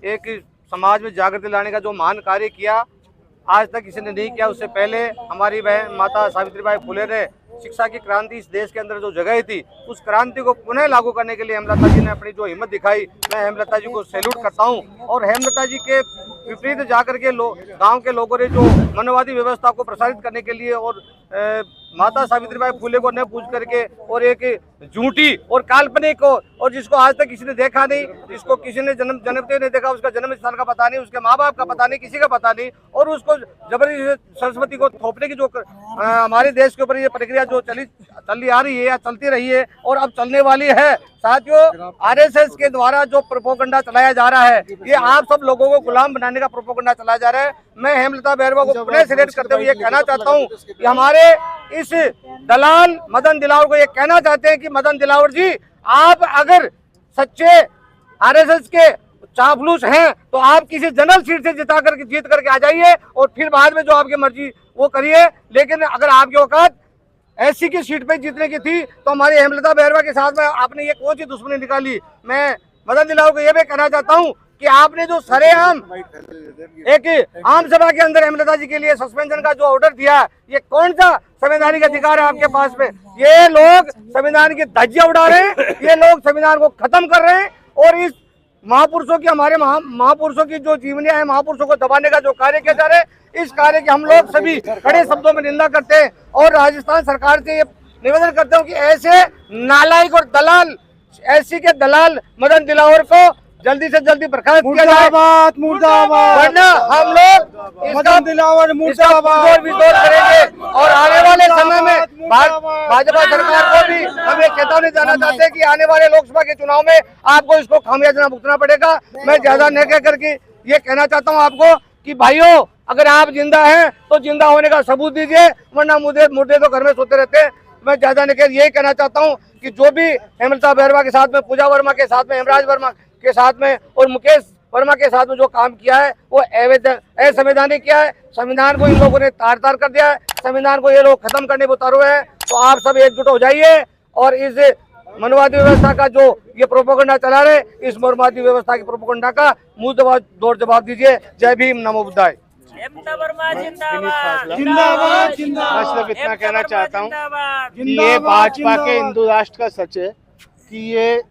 एक समाज में जागृति लाने का जो महान कार्य किया, आज तक किसी ने नहीं किया। उससे पहले हमारी बहन माता सावित्रीबाई फुले ने शिक्षा की क्रांति इस देश के अंदर जो जगाई थी, उस क्रांति को पुनः लागू करने के लिए हेमलता जी ने अपनी जो हिम्मत दिखाई, मैं हेमलता जी को सैल्यूट करता हूं। और हेमलता जी के विपरीत जाकर के गांव के लोगों ने जो मनवादी व्यवस्था को प्रसारित करने के लिए और माता सावित्रीबाई फुले को न पूछ करके और एक झूठी और काल्पनिक को, और जिसको आज तक किसी ने देखा नहीं, जिसको किसी ने जन्मते नहीं देखा, उसका जन्म स्थान का पता नहीं, उसके माँ बाप का पता नहीं, किसी का पता नहीं, और उसको जबरदस्ती सरस्वती को थोपने की जो हमारे देश के ऊपर ये प्रक्रिया जो चली आ रही है या चलती रही है और अब चलने वाली है। साथियों, आरएसएस के द्वारा जो प्रोपोगंडा चलाया जा रहा है, ये आप सब लोगों को गुलाम बनाने का प्रोपोगंडा चलाया जा रहा है। मैं हेमलता बैरवा को पुनः सिलेक्ट करते हुए ये कहना चाहता हूँ कि हमारे इस दलाल मदन दिलावर को ये कहना चाहते हैं कि मदन दिलावर जी, आप अगर सच्चे आरएसएस के चापलूस हैं तो आप किसी जनरल सीट से जीत करके आ जाइए और फिर बाद में जो आपकी मर्जी वो करिए। लेकिन अगर आपकी औकात एससी की सीट पे जीतने की थी तो हमारी हेमलता बैरवा के साथ में आपने ये कौन सी दुश्मनी निकाली। मैं मदन दिलावर को ये भी कहना चाहता हूँ कि आपने जो सरेआम एक आम सभा के अंदर हेमलता जी के लिए सस्पेंशन का जो ऑर्डर दिया, ये कौन सा संवैधानिक अधिकार है आपके पास में? ये लोग संविधान की धज्जियां उड़ा रहे हैं, ये लोग संविधान को खत्म कर रहे हैं और इस महापुरुषों की, हमारे महापुरुषों की जो जीवनियां है, महापुरुषों को दबाने का जो कार्य किया जा रहा है, इस कार्य की हम लोग सभी कड़े शब्दों में निंदा करते हैं और राजस्थान सरकार से ये निवेदन करते हैं कि ऐसे नालायक और दलाल, एससी के दलाल मदन दिलावर को जल्दी से जल्दी बर्खास्त किया जाए, वरना हम लोग मदन दिलावर मुर्दाबाद विरोध करेंगे। और आने वाले समय में भाजपा सरकार को भी हम एक चेतावनी देना चाहते हैं कि आने वाले लोकसभा के चुनाव में आपको इसको खामियाजा भुगतना पड़ेगा। मैं ज्यादा नहीं कह करके ये कहना चाहता हूँ आपको कि भाइयों, अगर आप जिंदा हैं तो जिंदा होने का सबूत दीजिए, वरना मुर्दे तो घर में सोते रहते हैं। मैं ज्यादा नहीं कह, यही कहना चाहता हूँ कि जो भी हेमलता बैरवा के साथ में, पूजा वर्मा के साथ में, हेमराज वर्मा के साथ में और मुकेश वर्मा के साथ में जो काम किया है वो असंवैधानिक किया है। संविधान को इन लोगों ने तार कर दिया है, संविधान को ये लोग खत्म करने को उतारू है। तो आप सब एकजुट हो जाइए और इस मनवादी व्यवस्था का जो ये प्रोपोगंडा चला रहे, इस मनवादी व्यवस्था की प्रोपोगंडा का मुंह दौड़ जवाब दीजिए। जय भीम, नमो बुद्धाय। जिंदाबाद जिंदाबाद। मैं सिर्फ इतना कहना चाहता हूँ कि ये भाजपा के हिंदू राष्ट्र का सच है कि ये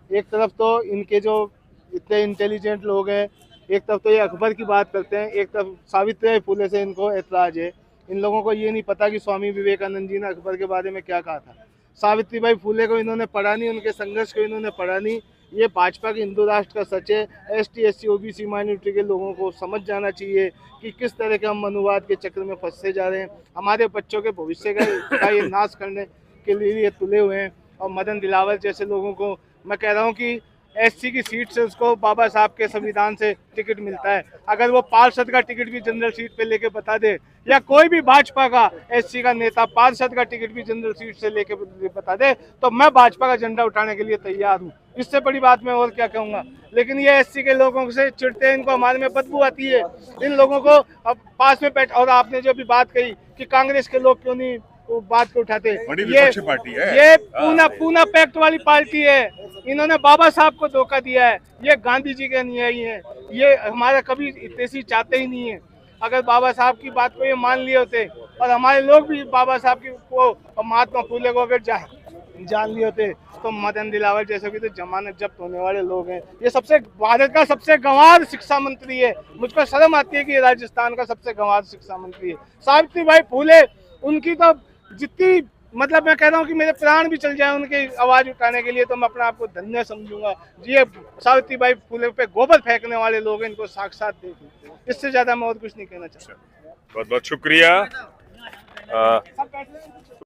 एक तरफ तो इनके जो इतने इंटेलिजेंट लोग हैं, एक तरफ तो ये अकबर की बात करते हैं, एक तरफ सावित्रीबाई फुले से इनको ऐतराज है। इन लोगों को ये नहीं पता कि स्वामी विवेकानंद जी ने अकबर के बारे में क्या कहा था। सावित्रीबाई फुले को इन्होंने पढ़ा नहीं, उनके संघर्ष को इन्होंने पढ़ा नहीं। ये भाजपा के हिंदू राष्ट्र का सच है। एसटी, एससी, ओबीसी माइनॉरिटी के लोगों को समझ जाना चाहिए कि किस तरह के हम मनुवाद के चक्र में फंसते जा रहे हैं। हमारे बच्चों के भविष्य का ये नाश करने के लिए ये तुले हुए हैं। और मदन दिलावर जैसे लोगों को मैं कह रहा हूँ कि एससी की सीट से उसको बाबा साहब के संविधान से टिकट मिलता है। अगर वो पार्षद का टिकट भी जनरल सीट पे लेके बता दे, या कोई भी भाजपा का एससी का नेता पार्षद का टिकट भी जनरल सीट से लेके बता दे, तो मैं भाजपा का झंडा उठाने के लिए तैयार हूँ। इससे बड़ी बात मैं और क्या कहूँगा। लेकिन ये एससी के लोगों से चिढ़ते हैं, इनको हमारे में बदबू आती है। इन लोगों को अब पास में बैठ, और आपने जो भी बात कही कि कांग्रेस के लोग क्यों नहीं वो बात को उठाते, ये पार्टी है, ये पूना पैक्ट वाली पार्टी है। इन्होंने बाबा साहब को धोखा दिया है। ये गांधी जी के अनुयायी हैं, ये हमारा कभी हितैषी चाहते ही नहीं है। अगर बाबा साहब की बात को ये मान लिए होते और हमारे लोग भी बाबा साहब की को महात्मा फुले को अगर जान लिए होते, तो मदन दिलावर जैसे भी तो जमानत जब्त होने वाले लोग हैं। ये भारत का सबसे गंवार शिक्षा मंत्री है। मुझको शर्म आती है कि राजस्थान का सबसे गंवार शिक्षा मंत्री है। सावित्रीबाई फुले, उनकी तो जितनी मतलब मैं कह रहा हूँ कि मेरे प्राण भी चल जाए उनकी आवाज उठाने के लिए, तो मैं अपने आप को धन्य समझूंगा। ये सावित्रीबाई फुले पे गोबर फेंकने वाले लोग हैं, इनको साक्षात देखें। इससे ज्यादा मैं और कुछ नहीं कहना चाहता। बहुत बहुत शुक्रिया।